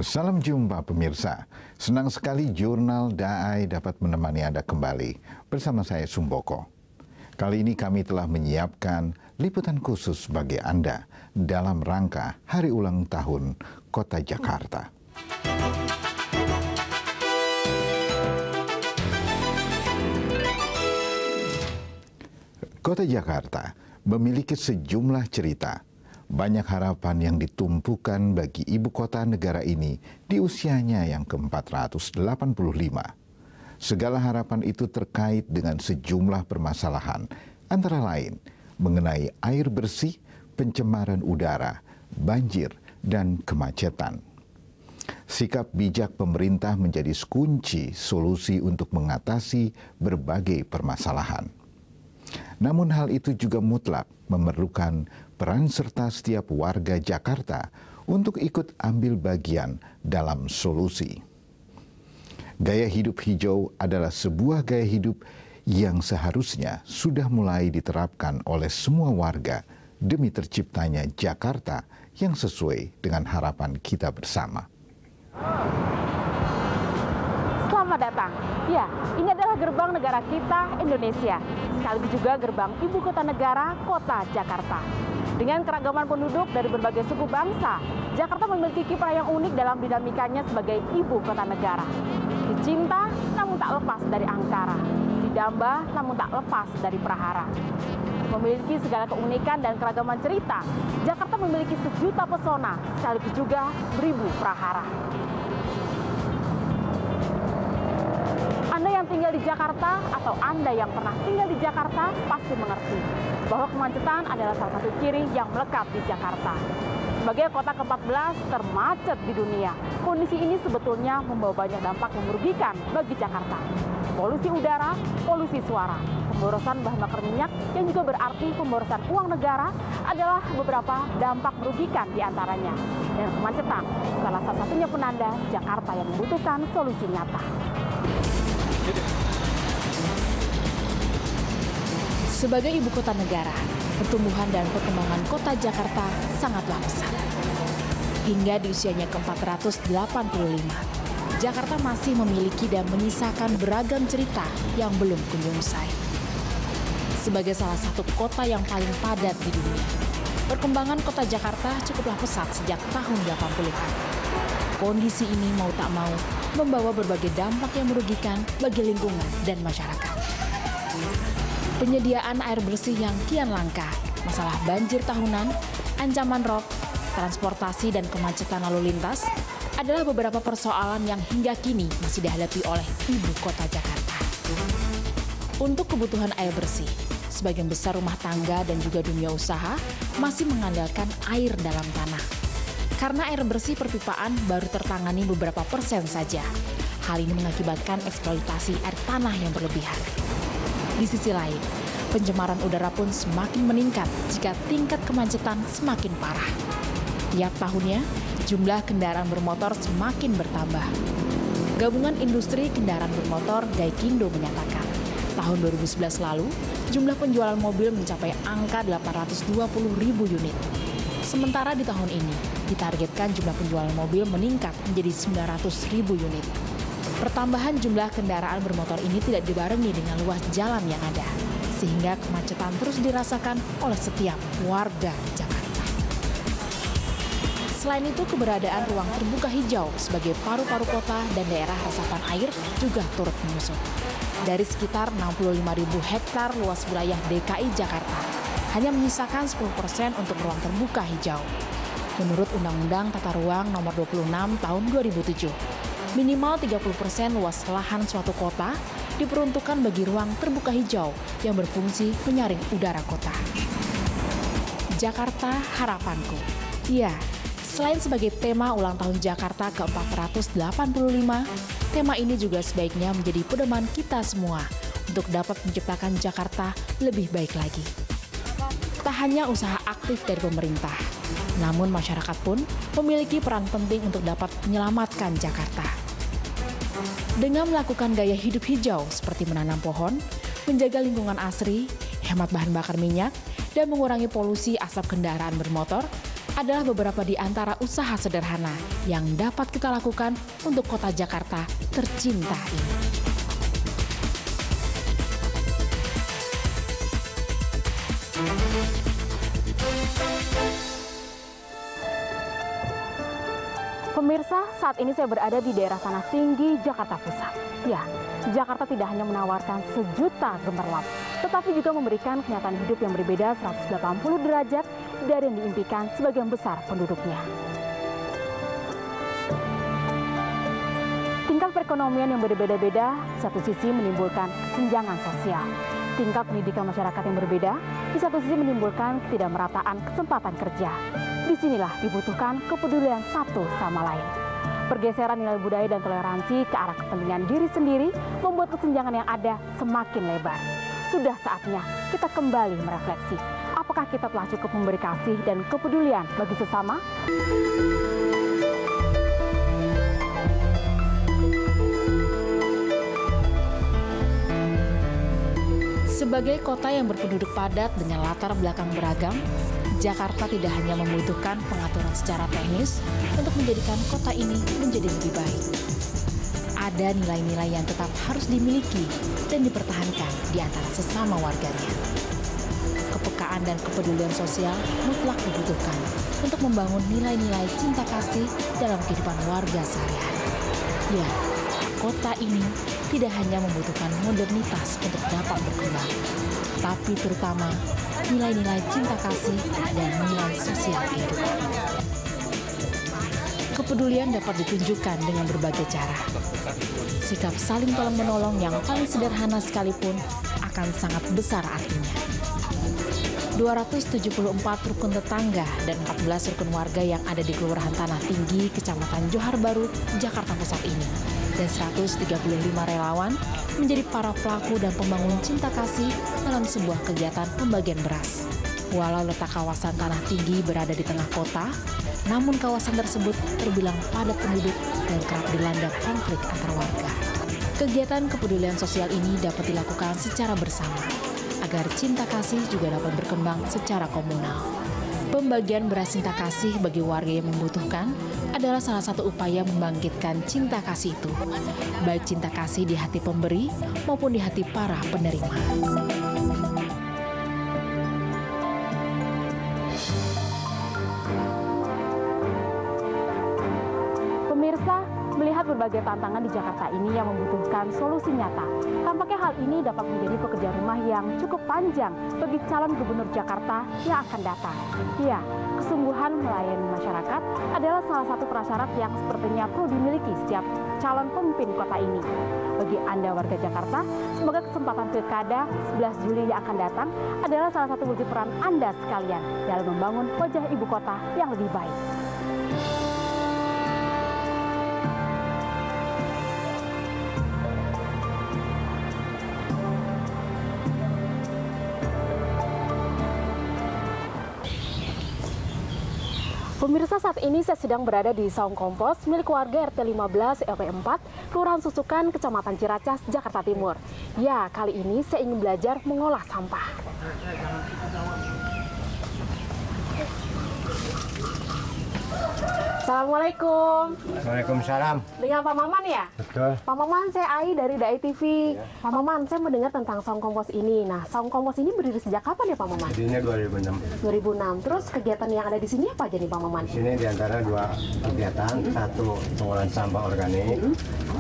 Salam jumpa pemirsa. Senang sekali Jurnal Daai dapat menemani Anda kembali bersama saya Sumboko. Kali ini kami telah menyiapkan liputan khusus bagi Anda dalam rangka Hari Ulang Tahun Kota Jakarta. Kota Jakarta memiliki sejumlah cerita. Banyak harapan yang ditumpukan bagi ibu kota negara ini di usianya yang ke-485. Segala harapan itu terkait dengan sejumlah permasalahan, antara lain mengenai air bersih, pencemaran udara, banjir, dan kemacetan. Sikap bijak pemerintah menjadi kunci solusi untuk mengatasi berbagai permasalahan. Namun hal itu juga mutlak memerlukan peran serta setiap warga Jakarta untuk ikut ambil bagian dalam solusi. Gaya hidup hijau adalah sebuah gaya hidup yang seharusnya sudah mulai diterapkan oleh semua warga demi terciptanya Jakarta yang sesuai dengan harapan kita bersama. Selamat datang. Ya, ini adalah gerbang negara kita, Indonesia. Sekaligus juga gerbang ibu kota negara, Kota Jakarta. Dengan keragaman penduduk dari berbagai suku bangsa, Jakarta memiliki kiprah yang unik dalam dinamikanya sebagai ibu kota negara. Dicinta, namun tak lepas dari angkara. Didamba, namun tak lepas dari prahara. Memiliki segala keunikan dan keragaman cerita, Jakarta memiliki sejuta pesona, sekaligus juga beribu prahara. Anda yang tinggal di Jakarta atau Anda yang pernah tinggal di Jakarta pasti mengerti bahwa kemacetan adalah salah satu ciri yang melekat di Jakarta. Sebagai kota ke-14 termacet di dunia, kondisi ini sebetulnya membawa banyak dampak yang merugikan bagi Jakarta. Polusi udara, polusi suara, pemborosan bahan bakar minyak yang juga berarti pemborosan uang negara adalah beberapa dampak merugikan di antaranya. Dan kemacetan salah satunya penanda Jakarta yang membutuhkan solusi nyata. Sebagai ibu kota negara, pertumbuhan dan perkembangan kota Jakarta sangatlah pesat. Hingga di usianya ke-485, Jakarta masih memiliki dan menyisakan beragam cerita yang belum kunjung usai. Sebagai salah satu kota yang paling padat di dunia, perkembangan kota Jakarta cukuplah pesat sejak tahun 80-an. Kondisi ini mau tak mau membawa berbagai dampak yang merugikan bagi lingkungan dan masyarakat. Penyediaan air bersih yang kian langka, masalah banjir tahunan, ancaman rob, transportasi dan kemacetan lalu lintas adalah beberapa persoalan yang hingga kini masih dihadapi oleh ibu kota Jakarta. Untuk kebutuhan air bersih, sebagian besar rumah tangga dan juga dunia usaha masih mengandalkan air dalam tanah. Karena air bersih perpipaan baru tertangani beberapa persen saja. Hal ini mengakibatkan eksploitasi air tanah yang berlebihan. Di sisi lain, pencemaran udara pun semakin meningkat jika tingkat kemacetan semakin parah. Tiap tahunnya, jumlah kendaraan bermotor semakin bertambah. Gabungan Industri Kendaraan Bermotor Gaikindo menyatakan, tahun 2011 lalu, jumlah penjualan mobil mencapai angka 820.000 unit. Sementara di tahun ini, ditargetkan jumlah penjualan mobil meningkat menjadi 900.000 unit. Pertambahan jumlah kendaraan bermotor ini tidak dibarengi dengan luas jalan yang ada, sehingga kemacetan terus dirasakan oleh setiap warga Jakarta. Selain itu, keberadaan ruang terbuka hijau sebagai paru-paru kota dan daerah resapan air juga turut menyusut. Dari sekitar 65.000 hektar luas wilayah DKI Jakarta, hanya menyisakan 10% untuk ruang terbuka hijau. Menurut Undang-Undang Tata Ruang Nomor 26 Tahun 2007, minimal 30% luas lahan suatu kota diperuntukkan bagi ruang terbuka hijau yang berfungsi menyaring udara kota. Jakarta Harapanku. Ya, selain sebagai tema ulang tahun Jakarta ke-485, tema ini juga sebaiknya menjadi pedoman kita semua untuk dapat menciptakan Jakarta lebih baik lagi. Tak hanya usaha aktif dari pemerintah, namun masyarakat pun memiliki peran penting untuk dapat menyelamatkan Jakarta. Dengan melakukan gaya hidup hijau seperti menanam pohon, menjaga lingkungan asri, hemat bahan bakar minyak, dan mengurangi polusi asap kendaraan bermotor, adalah beberapa di antara usaha sederhana yang dapat kita lakukan untuk kota Jakarta tercinta ini. Pemirsa, saat ini saya berada di daerah Tanah Tinggi, Jakarta Pusat. Ya, Jakarta tidak hanya menawarkan sejuta gemerlap, tetapi juga memberikan kenyataan hidup yang berbeda 180 derajat dari yang diimpikan sebagian besar penduduknya. Tingkat perekonomian yang berbeda-beda, satu sisi menimbulkan kesenjangan sosial. Tingkat pendidikan masyarakat yang berbeda, di satu sisi menimbulkan ketidakmerataan kesempatan kerja. Disinilah dibutuhkan kepedulian satu sama lain. Pergeseran nilai budaya dan toleransi ke arah kepentingan diri sendiri membuat kesenjangan yang ada semakin lebar. Sudah saatnya kita kembali merefleksi. Apakah kita telah cukup memberi kasih dan kepedulian bagi sesama? Sebagai kota yang berpenduduk padat dengan latar belakang beragam, Jakarta tidak hanya membutuhkan pengaturan secara teknis untuk menjadikan kota ini menjadi lebih baik. Ada nilai-nilai yang tetap harus dimiliki dan dipertahankan di antara sesama warganya. Kepekaan dan kepedulian sosial mutlak dibutuhkan untuk membangun nilai-nilai cinta kasih dalam kehidupan warga sehari-hari. Ya, kota ini tidak hanya membutuhkan modernitas untuk dapat berkembang, tapi terutama nilai-nilai cinta kasih dan nilai sosial kehidupan. Kepedulian dapat ditunjukkan dengan berbagai cara. Sikap saling tolong-menolong yang paling sederhana sekalipun akan sangat besar artinya. 274 rukun tetangga dan 14 rukun warga yang ada di Kelurahan Tanah Tinggi, Kecamatan Johar Baru, Jakarta Pusat ini, dan 135 relawan menjadi para pelaku dan pembangun cinta kasih dalam sebuah kegiatan pembagian beras. Walau letak kawasan Tanah Tinggi berada di tengah kota, namun kawasan tersebut terbilang padat penduduk dan kerap dilanda konflik antar warga. Kegiatan kepedulian sosial ini dapat dilakukan secara bersama, agar cinta kasih juga dapat berkembang secara komunal. Pembagian beras cinta kasih bagi warga yang membutuhkan adalah salah satu upaya membangkitkan cinta kasih itu, baik cinta kasih di hati pemberi maupun di hati para penerima. Pemirsa, melihat berbagai tantangan di Jakarta ini yang membutuhkan solusi nyata, tampaknya hal ini dapat menjadi pekerjaan rumah yang cukup panjang bagi calon gubernur Jakarta yang akan datang. Ya, kesungguhan melayani masyarakat adalah salah satu prasyarat yang sepertinya perlu dimiliki setiap calon pemimpin kota ini. Bagi Anda warga Jakarta, semoga kesempatan pilkada 11 Juli yang akan datang adalah salah satu wujud peran Anda sekalian dalam membangun wajah ibu kota yang lebih baik. Pemirsa, saat ini saya sedang berada di saung kompos milik warga RT 15 RW 4, Kelurahan Susukan, Kecamatan Ciracas, Jakarta Timur. Ya, kali ini saya ingin belajar mengolah sampah. Assalamualaikum. Waalaikumsalam. Dengan Pak Maman ya? Betul. Pak Maman, saya Ai dari Dai TV. Pak Maman, saya mendengar tentang saung kompos ini. Nah, saung kompos ini berdiri sejak kapan ya Pak Maman? Berdirinya 2006. 2006. Terus kegiatan yang ada di sini apa aja nih Pak Maman? Di sini diantara dua kegiatan, satu pengolahan sampah organik,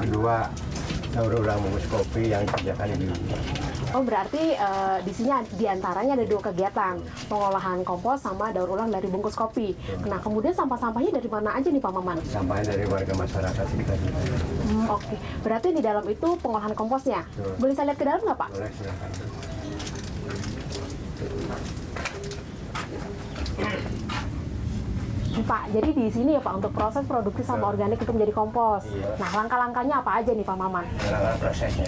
kedua daur ulang bungkus kopi yang dikerjakan di Oh, berarti di sini diantaranya ada dua kegiatan, pengolahan kompos sama daur ulang dari bungkus kopi. Nah, kemudian sampah-sampahnya dari mana aja nih Pak Maman? sampahnya dari warga masyarakat sekitar kita. Oke. Berarti di dalam itu pengolahan komposnya. Betul. Boleh saya lihat ke dalam nggak Pak? Boleh, silakan. Pak, jadi di sini ya Pak untuk proses produksi sampah organik itu menjadi kompos. Iya. Nah, langkah-langkahnya apa aja nih Pak Maman? Dalam prosesnya,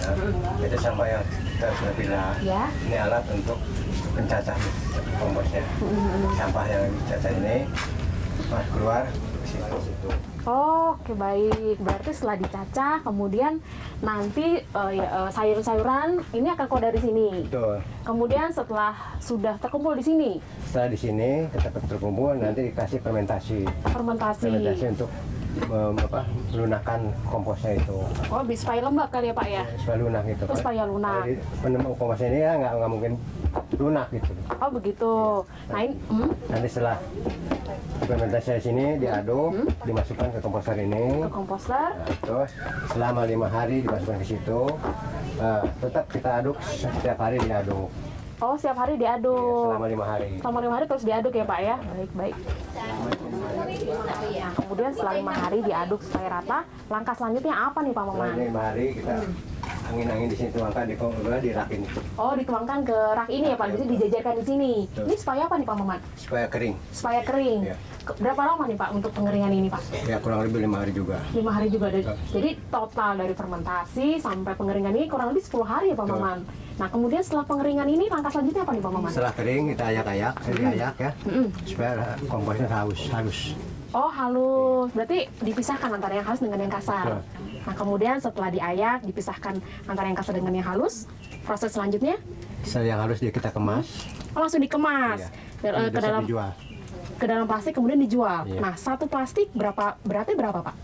itu sampah yang kita sudah pilah. Ya. Ini alat untuk mencacah komposnya. Sampah yang dicacah ini pas keluar situ. Oke, baik. Berarti setelah dicacah, kemudian nanti sayur-sayuran ini akan keluar dari sini. Betul. Kemudian setelah sudah terkumpul di sini, Setelah di sini kita terkumpul, nanti dikasih fermentasi. fermentasi. Fermentasi untuk melunakkan komposnya itu. Oh, supaya lembab kali ya Pak ya? Supaya lunak gitu. Oh, supaya lunak. Komposnya ini ya nggak mungkin lunak gitu. Oh, begitu. Nah, ini, Nanti setelah fermentasi di sini diaduk, dimasukkan ke komposter ini. ke komposter. Nah, terus selama 5 hari dimasukkan ke situ. Tetap kita aduk, setiap hari diaduk. Oh, setiap hari diaduk. Selama 5 hari. Selama 5 hari terus diaduk ya Pak ya? Baik, baik. Nah, kemudian setelah 5 hari diaduk supaya rata, langkah selanjutnya apa nih Pak Setelah Maman? 5 hari kita angin-angin di sini tuangkan di rak ini Oh, dituangkan ke rak ini ya Pak, jadi dijajarkan di sini. Betul. Ini supaya apa nih Pak Maman? supaya kering. Supaya kering. Ya. Berapa lama nih Pak untuk pengeringan ini Pak? Ya kurang lebih 5 hari juga. 5 hari juga. Betul. Jadi total dari fermentasi sampai pengeringan ini kurang lebih 10 hari ya Pak Betul. Maman. Nah, kemudian setelah pengeringan ini langkah selanjutnya apa nih Pak Maman? Setelah kering kita ayak-ayak, diayak ya, supaya komposnya halus. Oh, halus. Berarti dipisahkan antara yang halus dengan yang kasar. Betul. Nah, kemudian setelah diayak, dipisahkan antara yang kasar dengan yang halus. Proses selanjutnya, Setelah yang halus kita kemas. oh, langsung dikemas. Iya. Ke Bisa dalam dijual. ke dalam plastik kemudian dijual. Iya. Nah, satu plastik beratnya berapa Pak?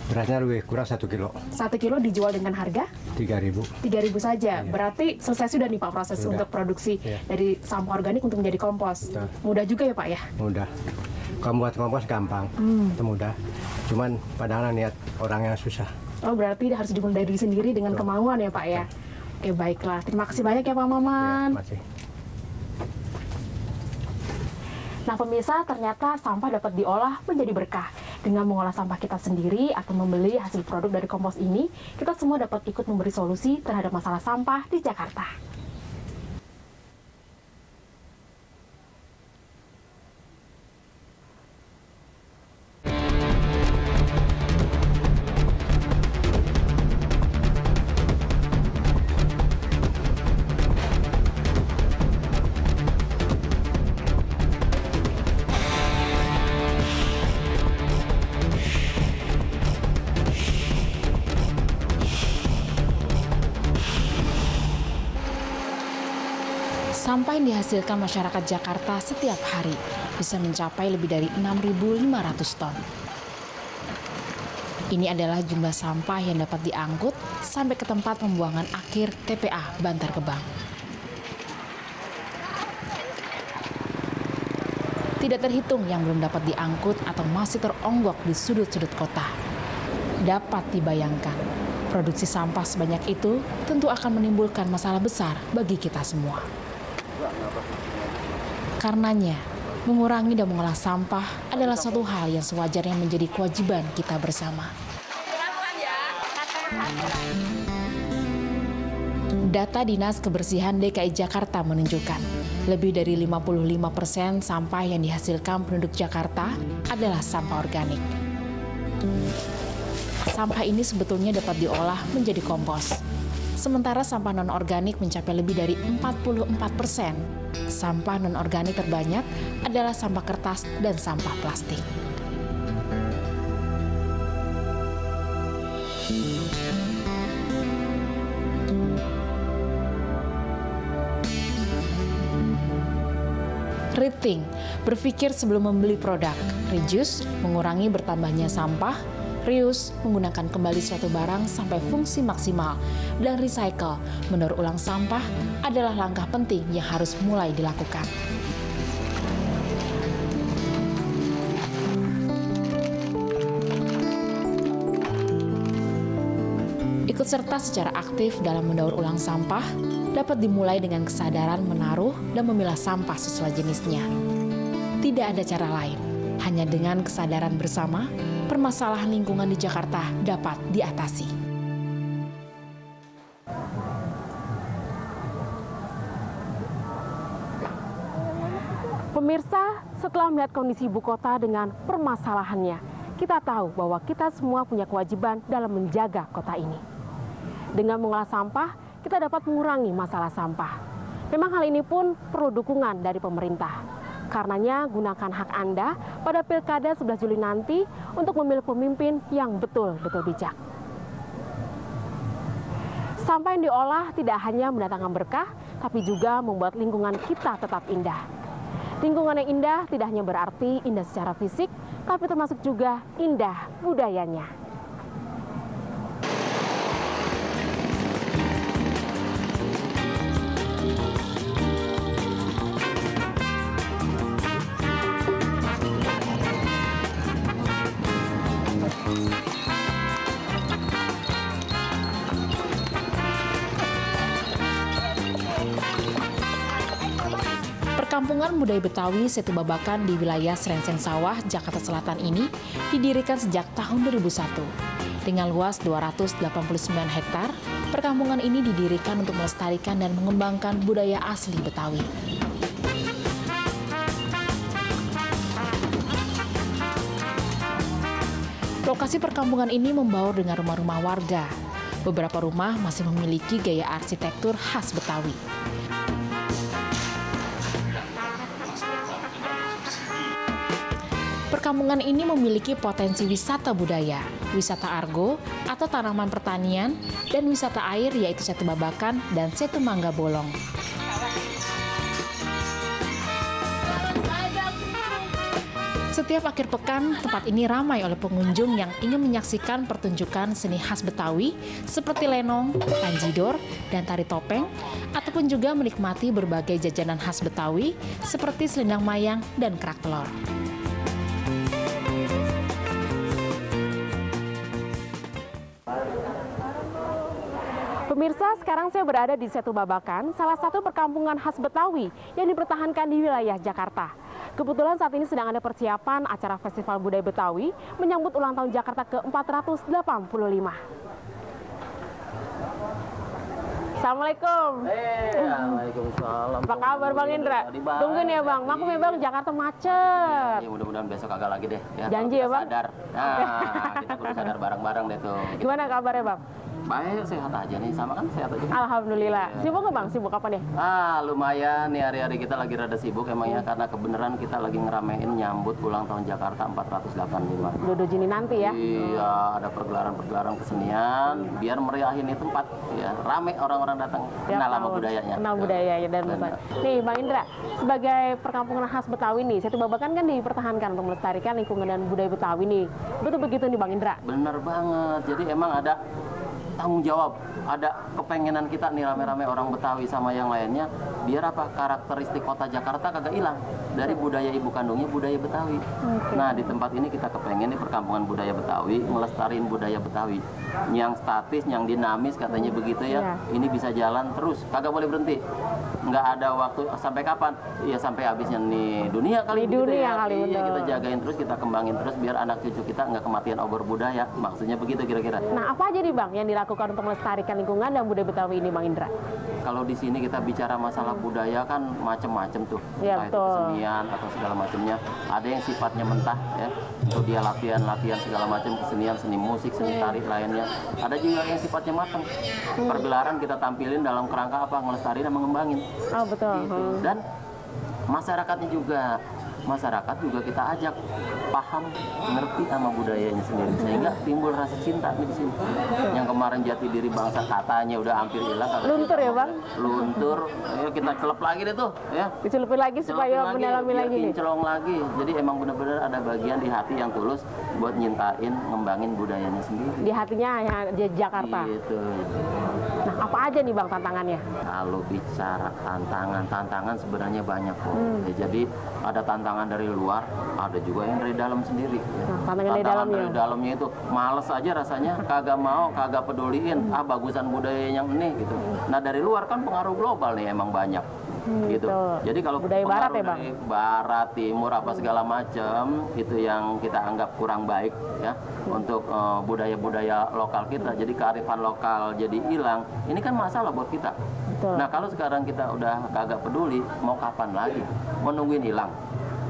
Beratnya lebih kurang 1 kilo, 1 kilo dijual dengan harga 3.000. 3.000 saja. Iya. Berarti selesai sudah nih Pak proses Sudah. untuk produksi Iya. dari sampah organik untuk menjadi kompos. Betul. Mudah juga ya Pak ya? Mudah. Kamu buat kompos gampang, itu mudah. Cuman padahal niat orang yang susah. Oh, berarti harus dimulai dari diri sendiri dengan Betul. kemauan ya Pak ya? Oke, baiklah. Terima kasih banyak ya Pak Maman. Ya, masih. Nah pemirsa, ternyata sampah dapat diolah menjadi berkah. Dengan mengolah sampah kita sendiri atau membeli hasil produk dari kompos ini, kita semua dapat ikut memberi solusi terhadap masalah sampah di Jakarta. Sampah yang dihasilkan masyarakat Jakarta setiap hari bisa mencapai lebih dari 6.500 ton. Ini adalah jumlah sampah yang dapat diangkut sampai ke tempat pembuangan akhir TPA Bantar Gebang. Tidak terhitung yang belum dapat diangkut atau masih teronggok di sudut-sudut kota. Dapat dibayangkan, produksi sampah sebanyak itu tentu akan menimbulkan masalah besar bagi kita semua. Karenanya, mengurangi dan mengolah sampah adalah suatu hal yang sewajarnya menjadi kewajiban kita bersama. Data Dinas Kebersihan DKI Jakarta menunjukkan, lebih dari 55% sampah yang dihasilkan penduduk Jakarta adalah sampah organik. Sampah ini sebetulnya dapat diolah menjadi kompos. Sementara sampah non-organik mencapai lebih dari 44%. Sampah non-organik terbanyak adalah sampah kertas dan sampah plastik. Rethink, berpikir sebelum membeli produk. Reduce, mengurangi bertambahnya sampah. Reuse, menggunakan kembali suatu barang sampai fungsi maksimal. Dan recycle, mendaur ulang sampah adalah langkah penting yang harus mulai dilakukan. Ikut serta secara aktif dalam mendaur ulang sampah dapat dimulai dengan kesadaran menaruh dan memilah sampah sesuai jenisnya. Tidak ada cara lain, hanya dengan kesadaran bersama, permasalahan lingkungan di Jakarta dapat diatasi. Pemirsa, setelah melihat kondisi ibu kota dengan permasalahannya, kita tahu bahwa kita semua punya kewajiban dalam menjaga kota ini. Dengan mengolah sampah, kita dapat mengurangi masalah sampah. Memang hal ini pun perlu dukungan dari pemerintah. Karenanya gunakan hak Anda pada Pilkada 11 Juli nanti untuk memilih pemimpin yang betul-betul bijak. Sampah yang diolah tidak hanya mendatangkan berkah, tapi juga membuat lingkungan kita tetap indah. Lingkungan yang indah tidak hanya berarti indah secara fisik, tapi termasuk juga indah budayanya. Perkampungan budaya Betawi Setu Babakan di wilayah Srengseng Sawah, Jakarta Selatan ini didirikan sejak tahun 2001. Dengan luas 289 hektar, perkampungan ini didirikan untuk melestarikan dan mengembangkan budaya asli Betawi. Lokasi perkampungan ini membaur dengan rumah-rumah warga. Beberapa rumah masih memiliki gaya arsitektur khas Betawi. Perkampungan ini memiliki potensi wisata budaya, wisata argo atau tanaman pertanian, dan wisata air yaitu Setu Babakan dan Setu Mangga Bolong. Setiap akhir pekan, tempat ini ramai oleh pengunjung yang ingin menyaksikan pertunjukan seni khas Betawi seperti lenong, tanjidor, dan tari topeng, ataupun juga menikmati berbagai jajanan khas Betawi seperti selendang mayang dan kerak telur. Pemirsa, sekarang saya berada di Setu Babakan, salah satu perkampungan khas Betawi yang dipertahankan di wilayah Jakarta. Kebetulan saat ini sedang ada persiapan acara Festival Budaya Betawi menyambut ulang tahun Jakarta ke-485. Assalamualaikum. Waalaikumsalam. Apa kabar Bang Indra? Tungguin ya Bang, maklum ya Bang, Jakarta macet. Ya, mudah-mudahan besok agak lagi deh. Ya, janji ya Bang? Sadar. Nah, kita perlu sadar bareng-bareng deh tuh. Gimana kabarnya Bang? Baik, sehat aja nih. Sama kan sehat aja. Alhamdulillah. Sibuk nggak Bang? Sibuk apa nih? Lumayan nih hari-hari kita lagi rada sibuk emang ya, karena kebenaran kita lagi ngeramein nyambut ulang tahun Jakarta 485. 2 Juni nanti ya? Iya, ada pergelaran-pergelaran kesenian biar meriahin itu tempat ya, rame orang-orang datang kenal sama budayanya. Kenal budayanya dan Betawi. Nih Bang Indra, sebagai perkampungan khas Betawi nih, Setu Babakan kan dipertahankan untuk melestarikan lingkungan dan budaya Betawi nih. Betul begitu nih Bang Indra? Bener banget. Jadi emang ada tanggung jawab, ada kepengenan kita nih rame-rame orang Betawi sama yang lainnya, biar apa karakteristik kota Jakarta kagak hilang dari budaya ibu kandungnya budaya Betawi. Nah di tempat ini kita kepengen nih perkampungan budaya Betawi, melestariin budaya Betawi yang statis, yang dinamis katanya begitu ya. Ini bisa jalan terus, kagak boleh berhenti, nggak ada waktu sampai kapan? Ya sampai habisnya nih dunia kali ini ya. Iya, kita jagain terus, kita kembangin terus biar anak cucu kita nggak kematian obor budaya. Maksudnya begitu kira-kira. Nah apa aja nih Bang yang dilakukan untuk melestarikan lingkungan dan budaya Betawi ini Bang Indra? Kalau di sini kita bicara masalah budaya kan macam-macam tuh, ya, entah itu kesenian atau segala macamnya. Ada yang sifatnya mentah ya, untuk dia latihan segala macam kesenian, seni musik, seni tari lainnya. Ada juga yang sifatnya matang. Pergelaran kita tampilin dalam kerangka apa? Ngelestariin dan mengembangin. Oh betul. Gitu. Dan masyarakatnya juga. Masyarakat juga kita ajak paham, ngerti sama budayanya sendiri, sehingga timbul rasa cinta di sini. Yang kemarin jati diri bangsa katanya udah hampir hilang. Luntur ya Bang? Luntur, ayo kita celup lagi deh tuh, ya. Dicelupin lagi supaya mendalami lagi nih. Celong lagi. Jadi emang benar-benar ada bagian di hati yang tulus buat nyintain, ngembangin budayanya sendiri. Di hatinya yang di Jakarta. Gitu. Nah apa aja nih Bang tantangannya? Kalau bicara tantangan sebenarnya banyak kok. Ya, jadi ada tantangan dari luar, ada juga yang dari dalam sendiri. Nah, tantangan dari dalamnya itu males aja rasanya, kagak mau, kagak peduliin. Bagusan budaya yang ini gitu. Nah dari luar kan pengaruh global nih emang banyak. Gitu. Jadi kalau budaya barat ya Bang? Dari barat, timur apa segala macam itu yang kita anggap kurang baik ya untuk budaya-budaya lokal kita. Jadi kearifan lokal jadi hilang. Ini kan masalah buat kita. Betul. Nah kalau sekarang kita udah kagak peduli, mau kapan lagi? Mau nungguin hilang?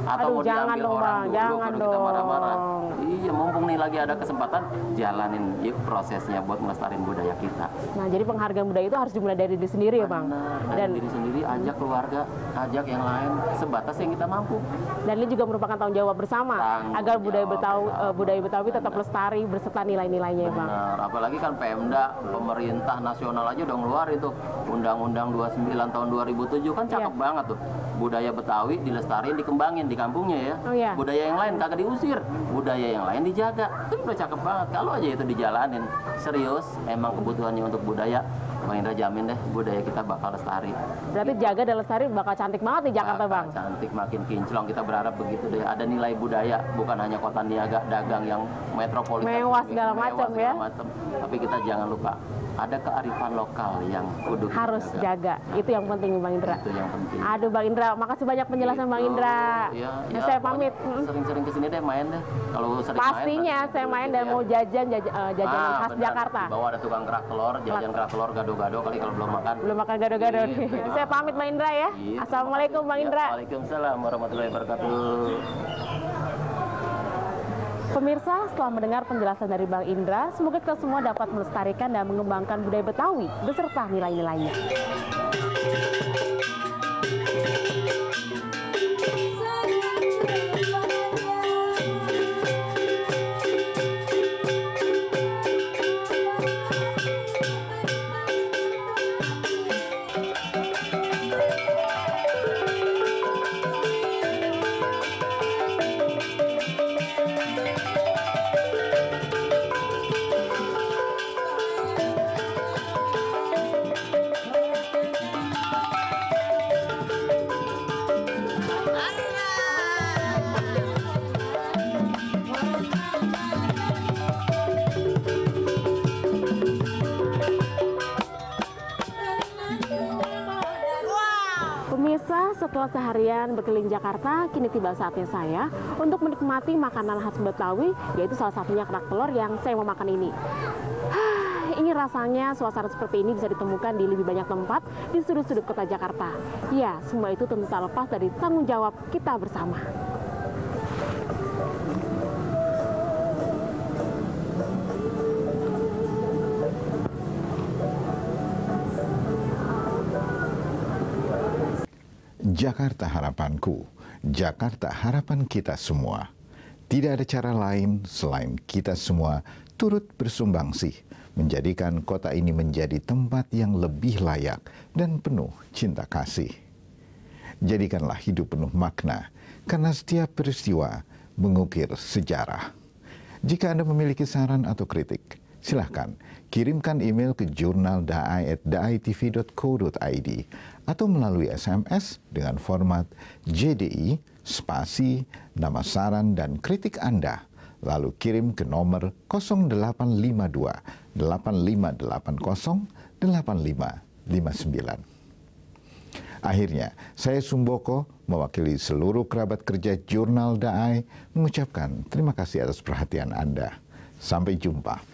Atau Aduh, mau jangan diambil dong, orang Bang, dulu, jangan baru kita marah-marah. dong. Iya, mumpung nih lagi ada kesempatan, jalanin yuk prosesnya buat melestariin budaya kita. Nah, jadi penghargaan budaya itu harus dimulai dari diri sendiri ya, Bang. Benar, dari Dan diri sendiri, ajak keluarga, ajak yang lain, sebatas yang kita mampu. dan ini juga merupakan tanggung jawab bersama Tanggung agar budaya jawab Betawi, bersama. budaya Betawi tetap lestari beserta nilai-nilainya ya, Bang. Benar, apalagi kan Pemda, pemerintah nasional aja udah ngeluar itu Undang-Undang 29 tahun 2007 kan cakep Iya. banget tuh. Budaya Betawi dilestariin, dikembangin di kampungnya ya. Oh, iya. Budaya yang lain kagak diusir, budaya yang lain dijaga. Itu udah cakep banget. Kalau aja itu dijalanin serius, emang kebutuhannya untuk budaya, Bang Indra jamin deh budaya kita bakal lestari. Berarti jaga dan lestari bakal cantik banget di Jakarta, Bakal Bang. cantik, makin kinclong, kita berharap begitu deh. Ada nilai budaya, bukan hanya kota niaga, dagang yang metropolitan. Mewah segala mewah macam segala ya. macam. Tapi kita jangan lupa, ada kearifan lokal yang kudu kita Harus jaga. Itu yang penting, Bang Indra. Itu yang penting. Aduh, Bang Indra, makasih banyak penjelasan Bang Gitu. Indra. Iya, Nah, ya, saya pokoknya pamit. Sering-sering kesini deh, main deh. Kalau sering Pastinya main, saya main gitu dan ya. mau jajanan khas benar. Jakarta. Di bawah ada tukang kerak telur, jajan kerak telur gado-gado kali kalau belum makan. Belum makan gado-gado nih. Gitu. Saya pamit Bang Indra ya. Gitu. Assalamualaikum Bang Ya, Indra. Waalaikumsalam warahmatullahi wabarakatuh. Pemirsa, setelah mendengar penjelasan dari Bang Indra, semoga kita semua dapat melestarikan dan mengembangkan budaya Betawi beserta nilai-nilainya. Pemirsa, setelah seharian berkeliling Jakarta, kini tiba saatnya saya untuk menikmati makanan khas Betawi, yaitu salah satunya kerak telur yang saya mau makan ini. Ingin rasanya suasana seperti ini bisa ditemukan di lebih banyak tempat di sudut-sudut kota Jakarta. Ya, semua itu tentu tak lepas dari tanggung jawab kita bersama. Jakarta harapanku, Jakarta harapan kita semua. Tidak ada cara lain selain kita semua turut bersumbangsih menjadikan kota ini menjadi tempat yang lebih layak dan penuh cinta kasih. Jadikanlah hidup penuh makna, karena setiap peristiwa mengukir sejarah. Jika Anda memiliki saran atau kritik, silahkan kirimkan email ke jurnal.dai@daitv.co.id atau melalui SMS dengan format JDI spasi nama saran dan kritik Anda, lalu kirim ke nomor 0852 8580 8559. Akhirnya, saya Sumboko mewakili seluruh kerabat kerja Jurnal DAI mengucapkan terima kasih atas perhatian Anda. Sampai jumpa.